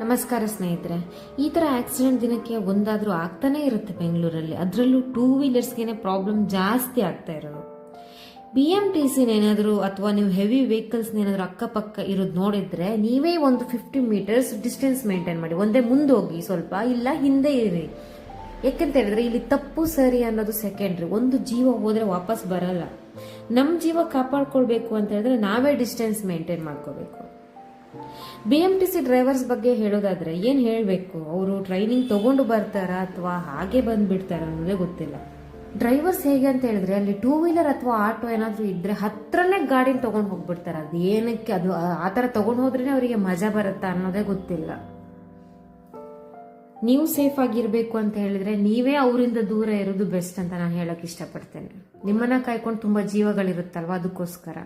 ನಮಸ್ಕಾರ ಸ್ನೇಹಿತರೆ. ಈ ಥರ ಆಕ್ಸಿಡೆಂಟ್ ದಿನಕ್ಕೆ ಒಂದಾದರೂ ಆಗ್ತಾನೆ ಇರುತ್ತೆ ಬೆಂಗಳೂರಲ್ಲಿ. ಅದರಲ್ಲೂ ಟೂ ವೀಲರ್ಸ್ಗೆ ಪ್ರಾಬ್ಲಮ್ ಜಾಸ್ತಿ ಆಗ್ತಾ ಇರೋದು. BMTC ಏನಾದರೂ ಅಥವಾ ನೀವು ಹೆವಿ ವೆಹಿಕಲ್ಸ್ ಏನಾದರೂ ಅಕ್ಕಪಕ್ಕ ಇರೋದು ನೋಡಿದ್ರೆ ನೀವೇ ಒಂದು 50 ಮೀಟರ್ಸ್ ಡಿಸ್ಟೆನ್ಸ್ ಮೇಂಟೈನ್ ಮಾಡಿ. ಒಂದೇ ಮುಂದೆ ಹೋಗಿ ಸ್ವಲ್ಪ, ಇಲ್ಲ ಹಿಂದೆ ಇರಿ. ಯಾಕೆಂತ ಹೇಳಿದ್ರೆ ಇಲ್ಲಿ ತಪ್ಪು ಸರಿ ಅನ್ನೋದು ಸೆಕೆಂಡ್ರಿ. ಒಂದು ಜೀವ ಹೋದ್ರೆ ವಾಪಸ್ ಬರಲ್ಲ. ನಮ್ಮ ಜೀವ ಕಾಪಾಡ್ಕೊಳ್ಬೇಕು ಅಂತ ಹೇಳಿದ್ರೆ ನಾವೇ ಡಿಸ್ಟೆನ್ಸ್ ಮೇಂಟೈನ್ ಮಾಡ್ಕೋಬೇಕು. BMTC ಡ್ರೈವರ್ಸ್ ಬಗ್ಗೆ ಹೇಳೋದಾದ್ರೆ ಏನ್ ಹೇಳ್ಬೇಕು, ಅವರು ಟ್ರೈನಿಂಗ್ ತಗೊಂಡು ಬರ್ತಾರ ಅಥವಾ ಹಾಗೆ ಬಂದ್ಬಿಡ್ತಾರ ಅನ್ನೋದೇ ಗೊತ್ತಿಲ್ಲ. ಡ್ರೈವರ್ಸ್ ಹೇಗೆ ಅಂತ ಹೇಳಿದ್ರೆ ಅಲ್ಲಿ ಟೂ ವೀಲರ್ ಅಥವಾ ಆಟೋ ಏನಾದ್ರು ಇದ್ರೆ ಹತ್ರನೇ ಗಾಡಿನ ತಗೊಂಡು ಹೋಗ್ಬಿಡ್ತಾರ. ಅದು ಏನಕ್ಕೆ, ಅದು ಆತರ ತಗೊಂಡು ಹೋದ್ರೇನೆ ಅವರಿಗೆ ಮಜಾ ಬರುತ್ತಾ ಅನ್ನೋದೇ ಗೊತ್ತಿಲ್ಲ. ನೀವು ಸೇಫ್ ಆಗಿರ್ಬೇಕು ಅಂತ ಹೇಳಿದ್ರೆ ನೀವೇ ಅವರಿಂದ ದೂರ ಇರೋದು ಬೆಸ್ಟ್ ಅಂತ ನಾನು ಹೇಳಕ್ ಇಷ್ಟಪಡ್ತೇನೆ. ನಿಮ್ಮನ್ನ ಕಾಯ್ಕೊಂಡು ತುಂಬಾ ಜೀವಗಳಿರುತ್ತಲ್ವಾ, ಅದಕ್ಕೋಸ್ಕರ.